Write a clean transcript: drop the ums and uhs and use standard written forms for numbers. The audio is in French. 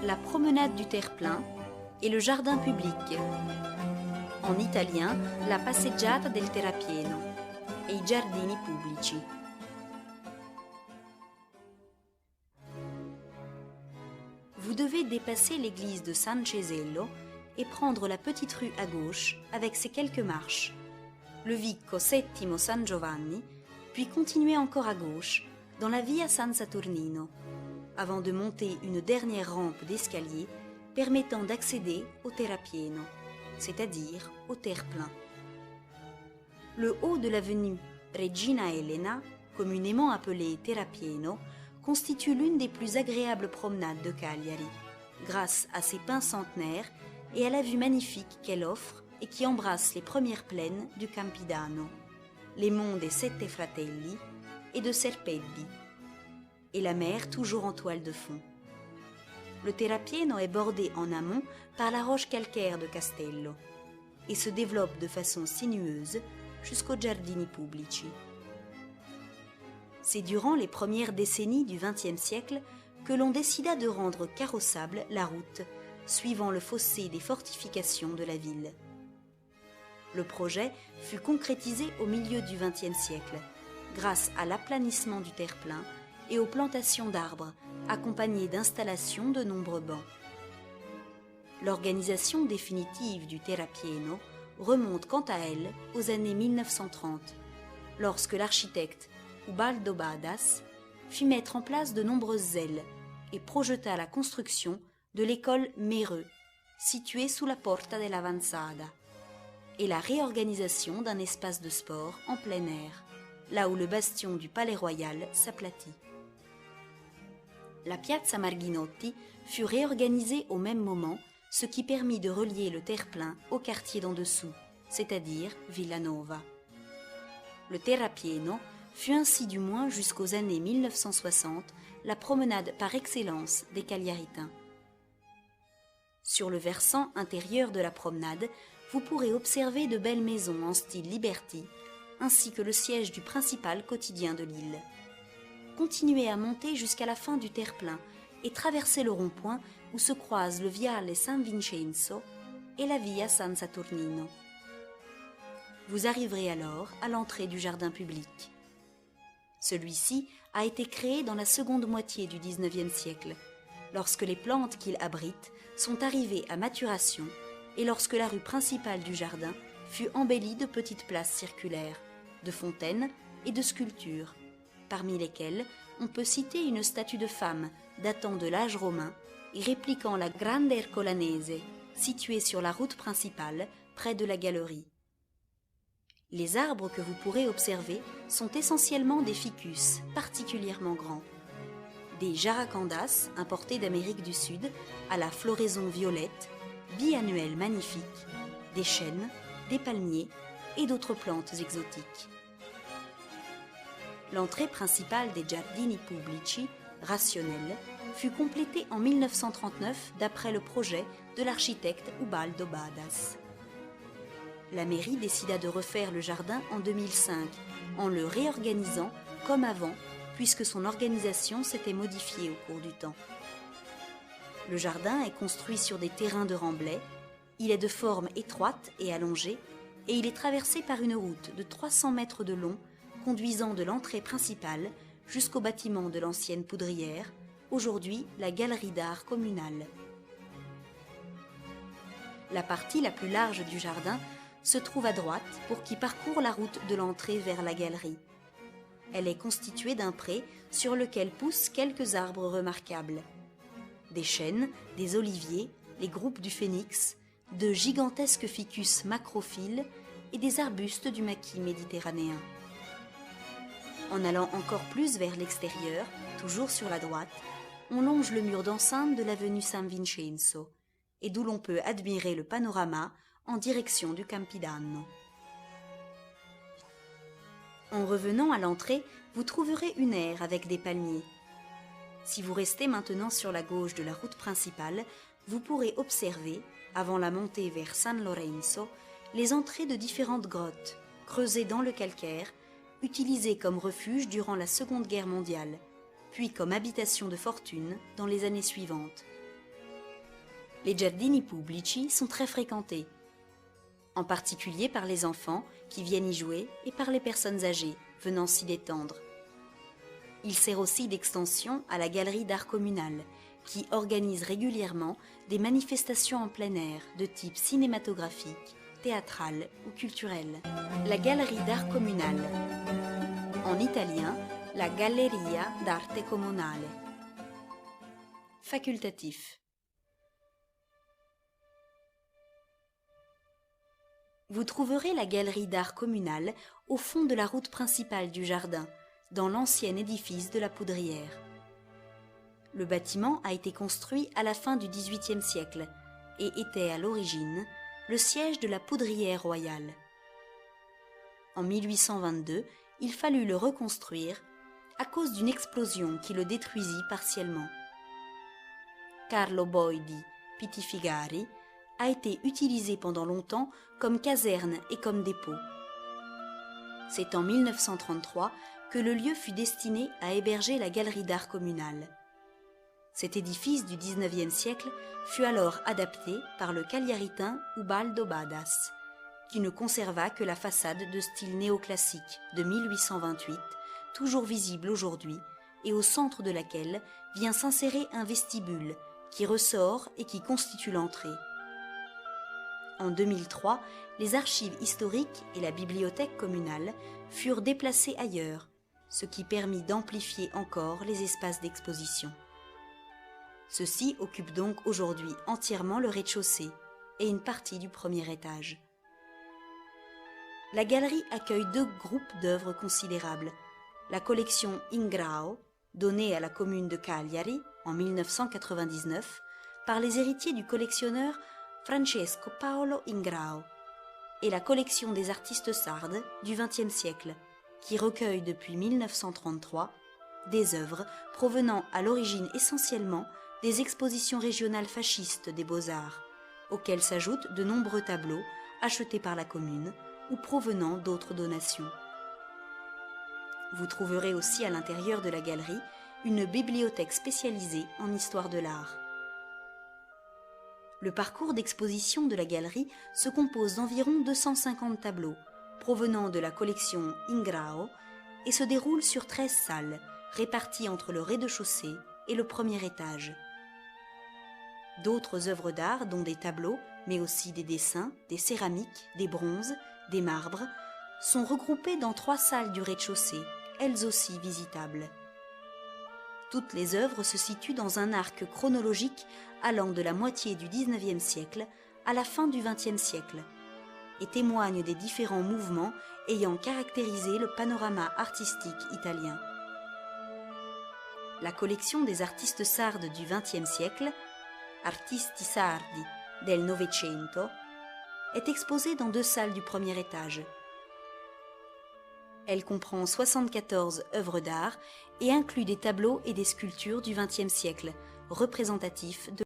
la promenade du terre-plein et le jardin public. En italien, la passeggiata del terrapieno et i giardini pubblici. Vous devez dépasser l'église de San Cesello et prendre la petite rue à gauche avec ses quelques marches, le Vicco Settimo San Giovanni, puis continuer encore à gauche dans la Via San Saturnino, avant de monter une dernière rampe d'escalier permettant d'accéder au terrapieno, c'est-à-dire au terre-plein. Le haut de l'avenue Regina Elena, communément appelée terrapieno, constitue l'une des plus agréables promenades de Cagliari, grâce à ses pins centenaires et à la vue magnifique qu'elle offre et qui embrasse les premières plaines du Campidano, les monts des Sette Fratelli et de Serpelli, et la mer toujours en toile de fond. Le terrapieno est bordé en amont par la roche calcaire de Castello et se développe de façon sinueuse jusqu'aux giardini pubblici. C'est durant les premières décennies du XXe siècle que l'on décida de rendre carrossable la route, suivant le fossé des fortifications de la ville. Le projet fut concrétisé au milieu du XXe siècle, grâce à l'aplanissement du terre-plein et aux plantations d'arbres, accompagnées d'installations de nombreux bancs. L'organisation définitive du terrapieno remonte quant à elle aux années 1930, lorsque l'architecte Ubaldo Badas fit mettre en place de nombreuses ailes et projeta la construction de l'école Mereux, située sous la Porta dell'Avanzada, et la réorganisation d'un espace de sport en plein air, là où le bastion du Palais Royal s'aplatit. La Piazza Marghinotti fut réorganisée au même moment, ce qui permit de relier le terre-plein au quartier d'en dessous, c'est-à-dire Villanova. Le terrapieno fut ainsi du moins jusqu'aux années 1960 la promenade par excellence des Cagliaritains. Sur le versant intérieur de la promenade, vous pourrez observer de belles maisons en style Liberty, ainsi que le siège du principal quotidien de l'île. Continuez à monter jusqu'à la fin du terre-plein et traversez le rond-point où se croisent le Viale San Vincenzo et la Via San Saturnino. Vous arriverez alors à l'entrée du jardin public. Celui-ci a été créé dans la seconde moitié du XIXe siècle, lorsque les plantes qu'il abrite sont arrivées à maturation et lorsque la rue principale du jardin fut embellie de petites places circulaires, de fontaines et de sculptures, parmi lesquelles on peut citer une statue de femme datant de l'âge romain et répliquant la Grande Ercolanese, située sur la route principale près de la galerie. Les arbres que vous pourrez observer sont essentiellement des ficus, particulièrement grands. Des jaracandas, importés d'Amérique du Sud, à la floraison violette, biannuelles magnifiques, des chênes, des palmiers et d'autres plantes exotiques. L'entrée principale des Giardini Pubblici, rationnelle, fut complétée en 1939 d'après le projet de l'architecte Ubaldo Badas. La mairie décida de refaire le jardin en 2005, en le réorganisant comme avant, puisque son organisation s'était modifiée au cours du temps. Le jardin est construit sur des terrains de remblai, il est de forme étroite et allongée, et il est traversé par une route de 300 mètres de long, conduisant de l'entrée principale jusqu'au bâtiment de l'ancienne poudrière, aujourd'hui la galerie d'art communale. La partie la plus large du jardin se trouve à droite pour qui parcourt la route de l'entrée vers la galerie. Elle est constituée d'un pré sur lequel poussent quelques arbres remarquables. Des chênes, des oliviers, les groupes du phénix, de gigantesques ficus macrophiles et des arbustes du maquis méditerranéen. En allant encore plus vers l'extérieur, toujours sur la droite, on longe le mur d'enceinte de l'avenue San Vincenzo, et d'où l'on peut admirer le panorama en direction du Campidano. En revenant à l'entrée, vous trouverez une aire avec des palmiers. Si vous restez maintenant sur la gauche de la route principale, vous pourrez observer, avant la montée vers San Lorenzo, les entrées de différentes grottes, creusées dans le calcaire, utilisées comme refuge durant la Seconde Guerre mondiale, puis comme habitation de fortune dans les années suivantes. Les giardini pubblici sont très fréquentés, en particulier par les enfants qui viennent y jouer et par les personnes âgées venant s'y détendre. Il sert aussi d'extension à la galerie d'art communal, qui organise régulièrement des manifestations en plein air de type cinématographique, théâtral ou culturel. La galerie d'art communal, en italien, la Galleria d'Arte Comunale. Facultatif. Vous trouverez la galerie d'art communal au fond de la route principale du jardin, dans l'ancien édifice de la Poudrière. Le bâtiment a été construit à la fin du XVIIIe siècle et était à l'origine le siège de la Poudrière royale. En 1822, il fallut le reconstruire à cause d'une explosion qui le détruisit partiellement. Carlo Boidi Pitifigari a été utilisé pendant longtemps comme caserne et comme dépôt. C'est en 1933 que le lieu fut destiné à héberger la galerie d'art communal. Cet édifice du XIXe siècle fut alors adapté par le cagliaritain Ubaldo Badas, qui ne conserva que la façade de style néoclassique de 1828, toujours visible aujourd'hui, et au centre de laquelle vient s'insérer un vestibule qui ressort et qui constitue l'entrée. En 2003, les archives historiques et la bibliothèque communale furent déplacées ailleurs, ce qui permit d'amplifier encore les espaces d'exposition. Ceux-ci occupent donc aujourd'hui entièrement le rez-de-chaussée et une partie du premier étage. La galerie accueille 2 groupes d'œuvres considérables. La collection Ingrao, donnée à la commune de Cagliari en 1999 par les héritiers du collectionneur Francesco Paolo Ingrao, et la collection des artistes sardes du XXe siècle, qui recueille depuis 1933 des œuvres provenant à l'origine essentiellement des expositions régionales fascistes des Beaux-Arts, auxquelles s'ajoutent de nombreux tableaux achetés par la commune ou provenant d'autres donations. Vous trouverez aussi à l'intérieur de la galerie une bibliothèque spécialisée en histoire de l'art. Le parcours d'exposition de la galerie se compose d'environ 250 tableaux provenant de la collection Ingrao et se déroule sur 13 salles réparties entre le rez-de-chaussée et le premier étage. D'autres œuvres d'art, dont des tableaux, mais aussi des dessins, des céramiques, des bronzes, des marbres, sont regroupées dans 3 salles du rez-de-chaussée, elles aussi visitables. Toutes les œuvres se situent dans un arc chronologique allant de la moitié du XIXe siècle à la fin du XXe siècle et témoignent des différents mouvements ayant caractérisé le panorama artistique italien. La collection des artistes sardes du XXe siècle, Artisti sardi del Novecento, est exposée dans 2 salles du premier étage. Elle comprend 74 œuvres d'art et inclut des tableaux et des sculptures du XXe siècle, représentatifs de